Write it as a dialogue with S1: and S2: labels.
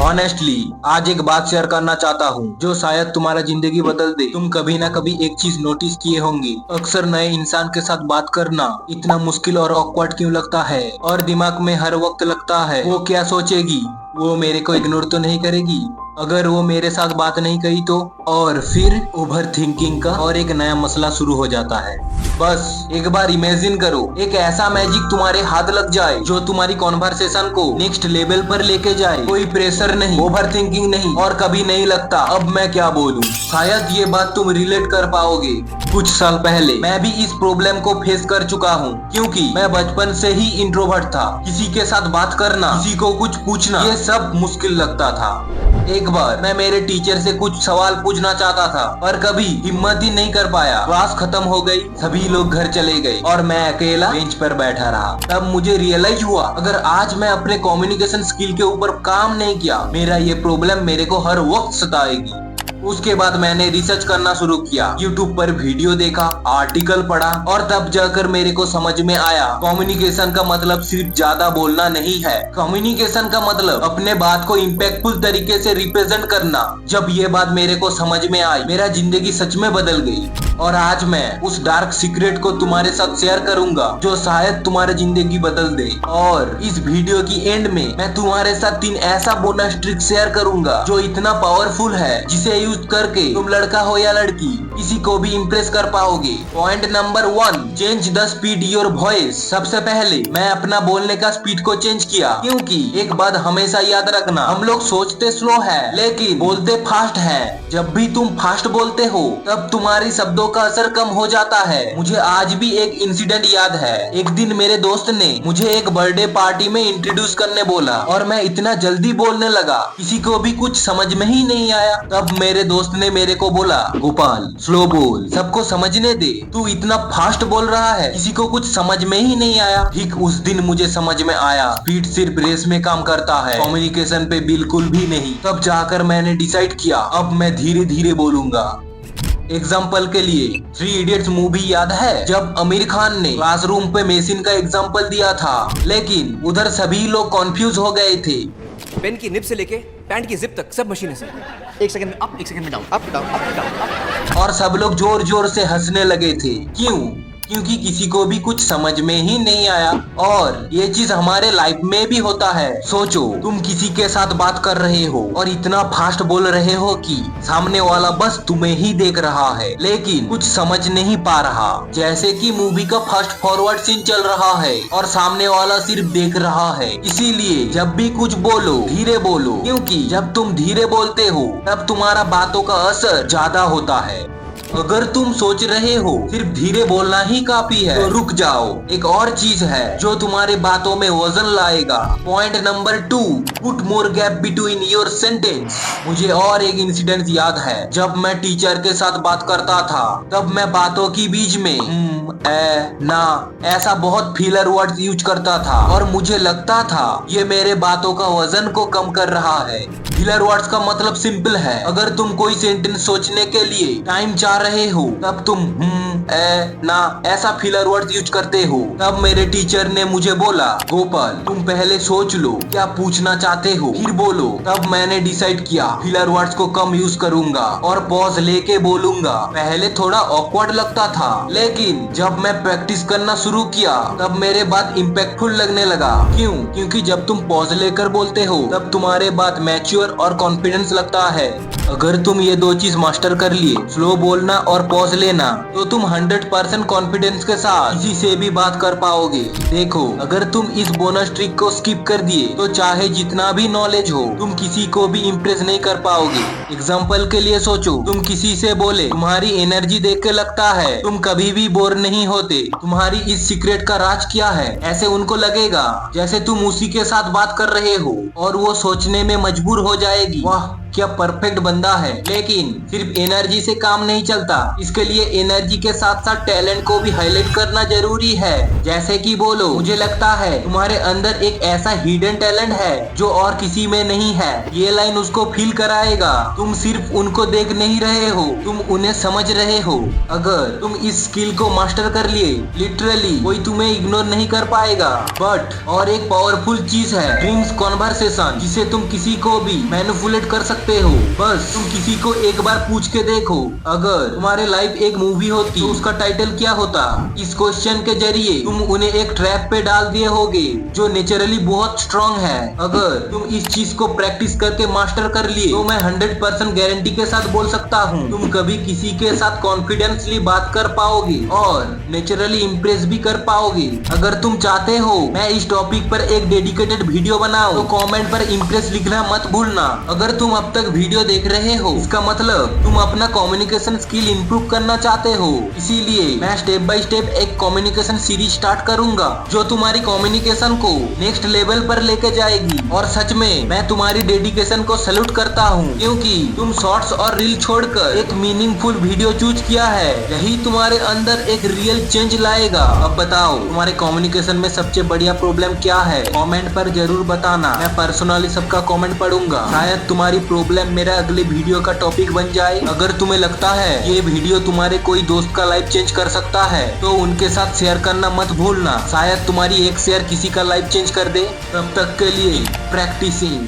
S1: Honestly आज एक बात शेयर करना चाहता हूँ जो शायद तुम्हारा जिंदगी बदल दे। तुम कभी ना कभी एक चीज नोटिस किए होंगे, अक्सर नए इंसान के साथ बात करना इतना मुश्किल और ऑकवर्ड क्यों लगता है, और दिमाग में हर वक्त लगता है वो क्या सोचेगी, वो मेरे को इग्नोर तो नहीं करेगी, अगर वो मेरे साथ बात नहीं करी तो। और फिर ओवर थिंकिंग का और एक नया मसला शुरू हो जाता है। बस एक बार इमेजिन करो, एक ऐसा मैजिक तुम्हारे हाथ लग जाए जो तुम्हारी कॉन्वर्सेशन को नेक्स्ट लेवल पर लेके जाए। कोई प्रेशर नहीं, ओवर थिंकिंग नहीं, और कभी नहीं लगता अब मैं क्या बोलूं। शायद ये बात तुम रिलेट कर पाओगे। कुछ साल पहले मैं भी इस प्रॉब्लम को फेस कर चुका हूँ, क्योंकि मैं बचपन से ही इंट्रोवर्ट था। किसी के साथ बात करना, किसी को कुछ पूछना, ये सब मुश्किल लगता था। एक बार मैं मेरे टीचर से कुछ सवाल पूछना चाहता था, पर कभी हिम्मत ही नहीं कर पाया। क्लास खत्म हो गई, सभी लोग घर चले गए और मैं अकेला बेंच पर बैठा रहा। तब मुझे रियलाइज हुआ, अगर आज मैं अपने कम्युनिकेशन स्किल के ऊपर काम नहीं किया, मेरा ये प्रॉब्लम मेरे को हर वक्त सताएगी। उसके बाद मैंने रिसर्च करना शुरू किया, यूट्यूब पर वीडियो देखा, आर्टिकल पढ़ा, और तब जाकर मेरे को समझ में आया कम्युनिकेशन का मतलब सिर्फ ज्यादा बोलना नहीं है। कम्युनिकेशन का मतलब अपने बात को इम्पैक्टफुल तरीके से रिप्रेजेंट करना। जब ये बात मेरे को समझ में आई, मेरा जिंदगी सच में बदल गई। और आज मैं उस डार्क सीक्रेट को तुम्हारे साथ शेयर करूंगा जो शायद तुम्हारी जिंदगी बदल दे। और इस वीडियो की एंड में मैं तुम्हारे साथ 3 ऐसा बोनस ट्रिक शेयर करूंगा जो इतना पावरफुल है, जिसे यूज करके तुम लड़का हो या लड़की किसी को भी इम्प्रेस कर पाओगे। Point number 1, change the speed your voice. सबसे पहले मैं अपना बोलने का स्पीड को चेंज किया, क्योंकि एक बात हमेशा याद रखना, हम लोग सोचते स्लो है लेकिन बोलते फास्ट है। जब भी तुम फास्ट बोलते हो तब तुम्हारी शब्दों का असर कम हो जाता है। मुझे आज भी एक इंसिडेंट याद है। एक दिन मेरे दोस्त ने मुझे एक बर्थडे पार्टी में इंट्रोड्यूस करने बोला, और मैं इतना जल्दी बोलने लगा किसी को भी कुछ समझ में ही नहीं आया। तब मेरे दोस्त ने मेरे को बोला, गोपाल स्लो बोल, सबको समझने दे, तू इतना फास्ट बोल रहा है, किसी को कुछ समझ में ही नहीं आया। ठीक उस दिन मुझे समझ में आया, स्पीड सिर्फ रेस में काम करता है, कम्युनिकेशन पे बिल्कुल भी नहीं। तब जाकर मैंने डिसाइड किया, अब मैं धीरे धीरे बोलूंगा। एग्जाम्पल के लिए 3 इडियट्स मूवी याद है, जब आमिर खान ने क्लासरूम पे मशीन का एग्जाम्पल दिया था, लेकिन उधर सभी लोग कंफ्यूज हो गए थे।
S2: पेन की निब से लेके पैंट की जिप तक सब मशीन है सर। 1 सेकंड में अप, 1 सेकंड में down, up down, up down, up.
S1: और सब लोग जोर जोर से हंसने लगे थे। क्यों? क्योंकि किसी को भी कुछ समझ में ही नहीं आया। और ये चीज हमारे लाइफ में भी होता है। सोचो, तुम किसी के साथ बात कर रहे हो और इतना फास्ट बोल रहे हो कि सामने वाला बस तुम्हें ही देख रहा है, लेकिन कुछ समझ नहीं पा रहा। जैसे कि मूवी का फास्ट फॉरवर्ड सीन चल रहा है और सामने वाला सिर्फ देख रहा है। इसीलिए जब भी कुछ बोलो धीरे बोलो, क्योंकि जब तुम धीरे बोलते हो तब तुम्हारा बातों का असर ज्यादा होता है। अगर तुम सोच रहे हो सिर्फ धीरे बोलना ही काफी है, तो रुक जाओ, एक और चीज है जो तुम्हारे बातों में वजन लाएगा। Point number 2, put more gap between your sentence. मुझे और एक इंसिडेंट याद है, जब मैं टीचर के साथ बात करता था तब मैं बातों की बीच में ना ऐसा बहुत फिलर वर्ड्स यूज करता था, और मुझे लगता था ये मेरे बातों का वजन को कम कर रहा है। फिलर वर्ड्स का मतलब सिंपल है, अगर तुम कोई सेंटेंस सोचने के लिए टाइम चाह रहे हो तब तुम ना ऐसा फिलर वर्ड्स यूज करते हो। तब मेरे टीचर ने मुझे बोला, गोपाल तुम पहले सोच लो क्या पूछना चाहते हो, फिर बोलो। तब मैंने डिसाइड किया फिलर वर्ड्स को कम यूज करूंगा और पॉज लेके बोलूंगा। पहले थोड़ा ऑकवर्ड लगता था, लेकिन जब मैं प्रैक्टिस करना शुरू किया तब मेरे बात इम्पैक्टफुल लगने लगा। क्यों? क्योंकि जब तुम पॉज लेकर बोलते हो तब तुम्हारे बात मैच्योर और कॉन्फिडेंस लगता है। अगर तुम ये 2 चीज मास्टर कर लिए, स्लो बोलना और पॉज लेना, तो तुम 100% कॉन्फिडेंस के साथ किसी से भी बात कर पाओगे। देखो, अगर तुम इस बोनस ट्रिक को स्किप कर दिए तो चाहे जितना भी नॉलेज हो, तुम किसी को भी इम्प्रेस नहीं कर पाओगे। एग्जाम्पल के लिए सोचो, तुम किसी से बोले, तुम्हारी एनर्जी देख के लगता है तुम कभी भी बोर नहीं होते, तुम्हारी इस सीक्रेट का राज क्या है? ऐसे उनको लगेगा जैसे तुम उसी के साथ बात कर रहे हो, और वो सोचने में मजबूर हो जाएगी, वाह क्या परफेक्ट बंदा है, लेकिन सिर्फ एनर्जी से काम नहीं चलता। इसके लिए एनर्जी के साथ साथ टैलेंट को भी हाईलाइट करना जरूरी है। जैसे कि बोलो, मुझे लगता है तुम्हारे अंदर एक ऐसा हिडन टैलेंट है जो और किसी में नहीं है। ये लाइन उसको फील कराएगा। तुम सिर्फ उनको देख नहीं रहे हो, तुम उन्हें समझ रहे हो। अगर तुम इस स्किल को मास्टर कर लिए, लिटरली कोई तुम्हें इग्नोर नहीं कर पाएगा। बट और एक पावरफुल चीज है, ड्रीम्स कॉन्वर्सेशन, जिसे तुम किसी को भी मैनिपुलेट कर सकते हो। बस तुम किसी को एक बार पूछ के देखो, अगर तुम्हारे लाइफ एक मूवी होती तो उसका टाइटल क्या होता। इस क्वेश्चन के जरिए तुम उन्हें एक ट्रैप पे डाल दिए होगे जो नेचुरली बहुत स्ट्रांग है। अगर तुम इस चीज को प्रैक्टिस करके मास्टर कर लिए तो मैं 100% गारंटी के साथ बोल सकता हूँ तुम कभी किसी के साथ कॉन्फिडेंसली बात कर पाओगे और नेचुरली इम्प्रेस भी कर पाओगे। अगर तुम चाहते हो मैं इस टॉपिक पर एक डेडिकेटेड वीडियो बनाऊं तो कमेंट पर इम्प्रेस लिखना मत भूलना। अगर तुम अब तक वीडियो देख रहे हो, इसका मतलब तुम अपना कम्युनिकेशन स्किल इंप्रूव करना चाहते हो। इसीलिए मैं स्टेप बाय स्टेप एक कम्युनिकेशन सीरीज स्टार्ट करूंगा जो तुम्हारी कम्युनिकेशन को नेक्स्ट लेवल पर लेके जाएगी। और सच में मैं तुम्हारी डेडिकेशन को सैल्यूट करता हूँ, क्योंकि तुम शॉर्ट्स और रील छोड़कर एक मीनिंगफुल वीडियो चूज किया है। यही तुम्हारे अंदर एक रियल चेंज लाएगा। अब बताओ, तुम्हारे कम्युनिकेशन में सबसे बढ़िया प्रॉब्लम क्या है? कमेंट पर जरूर बताना, मैं पर्सनली सबका कमेंट पढ़ूंगा। शायद तुम्हारी प्रॉब्लम मेरा अगले वीडियो का टॉपिक बन जाए। अगर तुम्हें लगता है ये वीडियो तुम्हारे कोई दोस्त का लाइफ चेंज कर सकता है तो उनके साथ शेयर करना मत भूलना। शायद तुम्हारी एक शेयर किसी का लाइफ चेंज कर दे। तब तक के लिए प्रैक्टिसिंग।